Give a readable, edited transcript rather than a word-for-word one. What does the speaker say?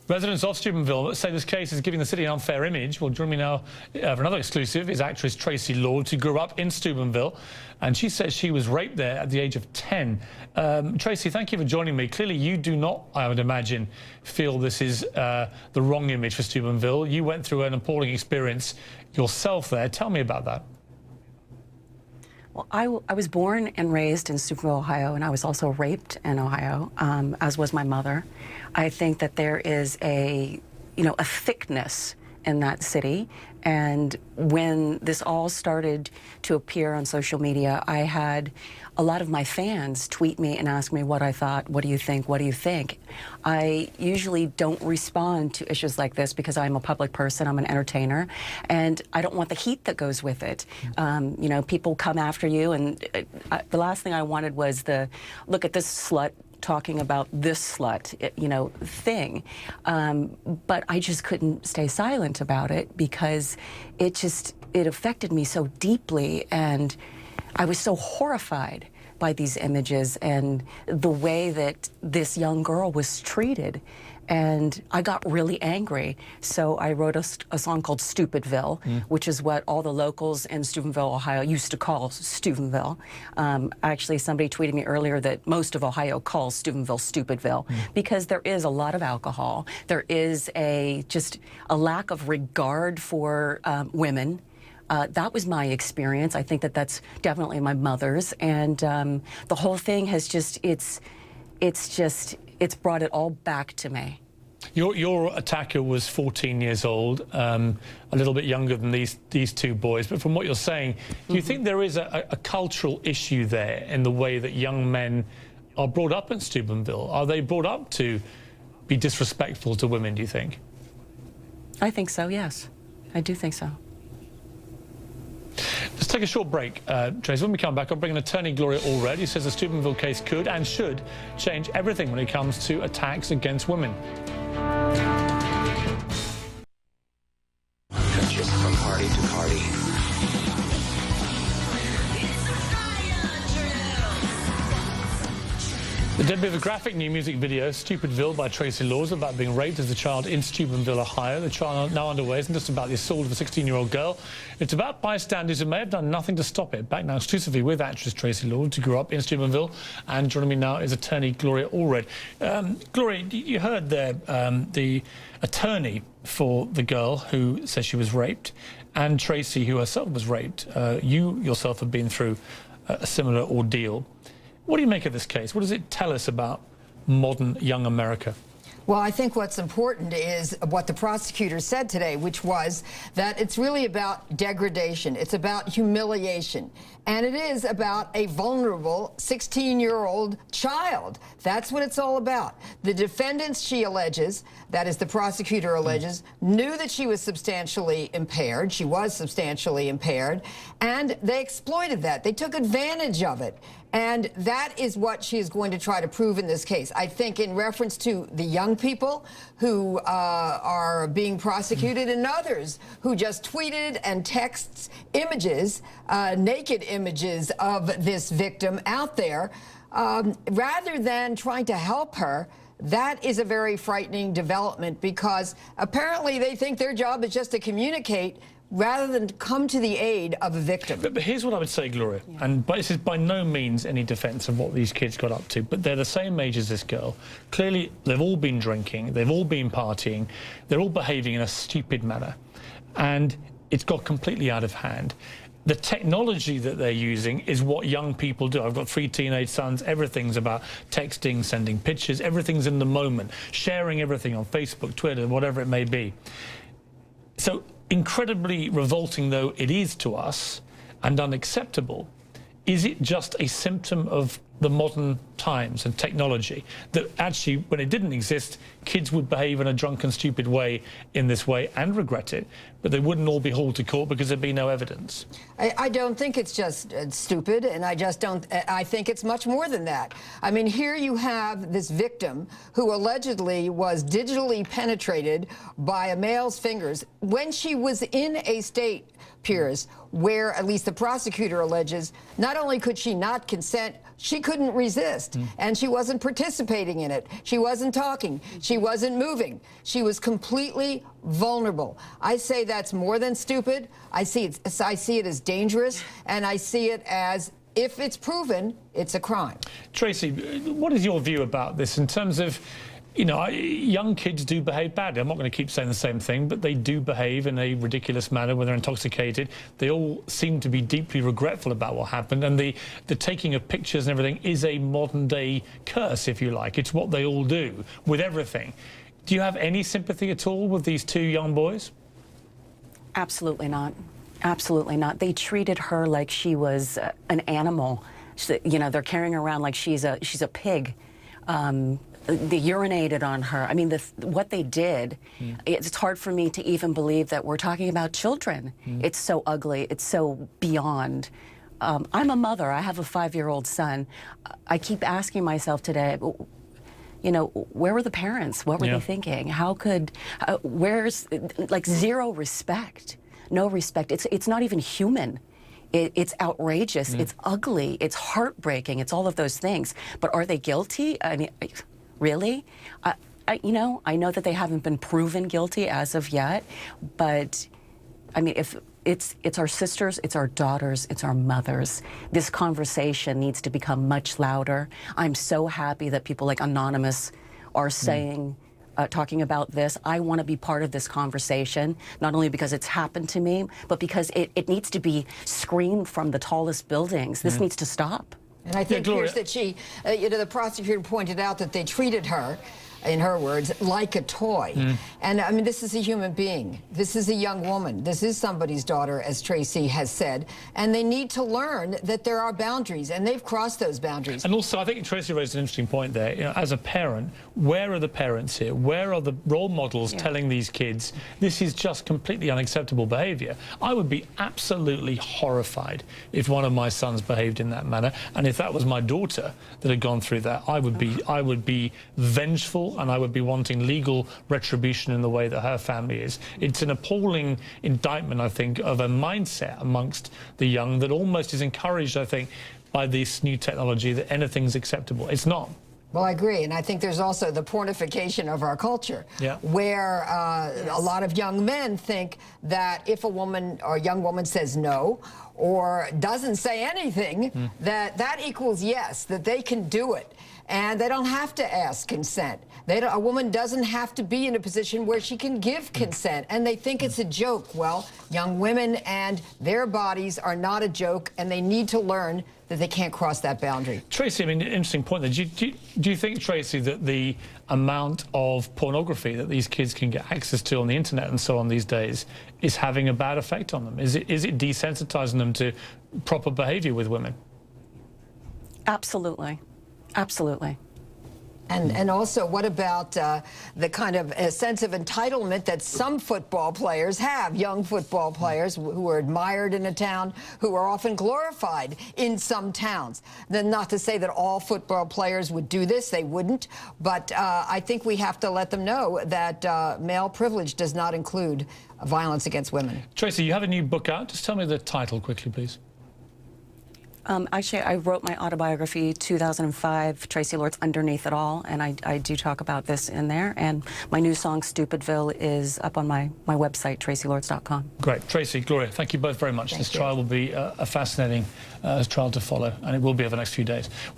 Residents of Steubenville say this case is giving the city an unfair image. Well, joining me now for another exclusive is actress Traci Lords, who grew up in Steubenville, and she says she was raped there at the age of 10. Traci, thank you for joining me. Clearly, you do not, I would imagine, feel this is the wrong image for Steubenville. You went through an appalling experience yourself there. Tell me about that. Well, I was born and raised in Stupidville, Ohio, and I was also raped in Ohio, as was my mother. I think that there is a thickness in that city, and when this all started to appear on social media, I had a lot of my fans tweet me and ask me what I thought. What do you think? What do you think? I usually don't respond to issues like this because I'm a public person, I'm an entertainer, and I don't want the heat that goes with it. People come after you, and the last thing I wanted was the, look at this slut talking about this slut, thing. But I just couldn't stay silent about it because it affected me so deeply, and I was so horrified by these images and the way that this young girl was treated. And I got really angry. So I wrote a song called Stupidville, which is what all the locals in Steubenville, Ohio used to call Steubenville. Actually, somebody tweeted me earlier that most of Ohio calls Steubenville Stupidville because there is a lot of alcohol. There is just a lack of regard for women. That was my experience. I think that that's definitely my mother's. And the whole thing has it's brought it all back to me. Your attacker was 14 years old, a little bit younger than these two boys. But from what you're saying, do you think there is a cultural issue there in the way that young men are brought up in Steubenville? Are they brought up to be disrespectful to women, do you think? I think so, yes. I do think so. Let's take a short break, Traci. When we come back, I'll bring in attorney Gloria Allred, who says the Steubenville case could and should change everything when it comes to attacks against women. Just from party to party. The debut of a graphic new music video, Stupidville, by Traci Lords, about being raped as a child in Steubenville, Ohio. The trial now underway isn't just about the assault of a 16-year-old girl. It's about bystanders who may have done nothing to stop it. Back now exclusively with actress Traci Lords, who grew up in Steubenville. And joining me now is attorney Gloria Allred. Gloria, you heard there the attorney for the girl who says she was raped, and Traci, who herself was raped. You yourself have been through a similar ordeal. What do you make of this case? What does it tell us about modern young America? Well, I think what's important is what the prosecutor said today, which was that it's really about degradation. It's about humiliation. And it is about a vulnerable 16-year-old child. That's what it's all about. The defendants, she alleges, that is the prosecutor alleges, knew that she was substantially impaired. She was substantially impaired. And they exploited that. They took advantage of it. And that is what she is going to try to prove in this case. I think in reference to the young people who are being prosecuted and others who just tweeted and texts images, naked images of this victim out there, rather than trying to help her, that is a very frightening development because apparently they think their job is just to communicate rather than come to the aid of a victim. But here's what I would say, Gloria, and this is by no means any defense of what these kids got up to, but they're the same age as this girl. Clearly, they've all been drinking, they've all been partying, they're all behaving in a stupid manner, and it's got completely out of hand. The technology that they're using is what young people do. I've got 3 teenage sons. Everything's about texting, sending pictures. Everything's in the moment, sharing everything on Facebook, Twitter, whatever it may be. So incredibly revolting though it is to us and unacceptable, is it just a symptom of the modern times and technology that actually, when it didn't exist, kids would behave in a drunken, stupid way in this way and regret it, but they wouldn't all be hauled to court because there'd be no evidence? I don't think it's just stupid, and I think it's much more than that. I mean, here you have this victim who allegedly was digitally penetrated by a male's fingers when she was in a state, Piers, where at least the prosecutor alleges not only could she not consent she couldn't resist, and she wasn't participating in it. She wasn't talking. She wasn't moving. She was completely vulnerable. I say that's more than stupid. I see it as dangerous, and I see it as, if it's proven, it's a crime. Traci, what is your view about this in terms of, you know, young kids do behave badly. I'm not going to keep saying the same thing, but they do behave in a ridiculous manner when they're intoxicated. They all seem to be deeply regretful about what happened, and the taking of pictures and everything is a modern-day curse, if you like. It's what they all do with everything. Do you have any sympathy at all with these two young boys? Absolutely not. Absolutely not. They treated her like she was an animal. You know, they're carrying her around like she's a pig. They urinated on her. I mean, what they did, it's hard for me to even believe that we're talking about children. It's so ugly. It's so beyond. I'm a mother. I have a 5-year-old son. I keep asking myself today, you know, where were the parents? What were they thinking? How could, where's, like, zero respect, no respect. It's not even human. It's outrageous. It's ugly. It's heartbreaking. It's all of those things. But are they guilty? I mean, really? You know, I know that they haven't been proven guilty as of yet, but I mean, if it's our sisters, it's our daughters, it's our mothers. This conversation needs to become much louder. I'm so happy that people like Anonymous are saying, talking about this. I want to be part of this conversation, not only because it's happened to me, but because it needs to be screamed from the tallest buildings. This needs to stop. And I think, Piers, that she, you know, the prosecutor pointed out that they treated her, in her words, like a toy. And I mean, this is a human being. This is a young woman. This is somebody's daughter, as Traci has said. And they need to learn that there are boundaries, and they've crossed those boundaries. And also, I think Traci raised an interesting point there. You know, as a parent, where are the parents here? Where are the role models telling these kids this is just completely unacceptable behavior? I would be absolutely horrified if one of my sons behaved in that manner, and if that was my daughter that had gone through that, I would be vengeful, and I would be wanting legal retribution in the way that her family is. It's an appalling indictment, I think, of a mindset amongst the young that almost is encouraged, I think, by this new technology that anything's acceptable. It's not. Well, I agree, and I think there's also the pornification of our culture, where a lot of young men think that if a woman or a young woman says no or doesn't say anything, that equals yes, that they can do it. And they don't have to ask consent. A woman doesn't have to be in a position where she can give consent, and they think it's a joke. Well, young women and their bodies are not a joke, and they need to learn that they can't cross that boundary. Traci, I mean, interesting point there. Do you think, Traci, that the amount of pornography that these kids can get access to on the internet and so on these days is having a bad effect on them? Is it desensitizing them to proper behavior with women? Absolutely. Absolutely. And also, what about the kind of sense of entitlement that some football players have, young football players who are admired in a town, who are often glorified in some towns? Then, not to say that all football players would do this, they wouldn't, but I think we have to let them know that male privilege does not include violence against women. Traci, you have a new book out. Just tell me the title quickly, please. Actually, I wrote my autobiography, 2005, Traci Lords, Underneath It All, and I do talk about this in there. And my new song, Stupidville, is up on my website, tracilords.com. Great. Traci, Gloria, thank you both very much. This trial will be a fascinating trial to follow, and it will be over the next few days.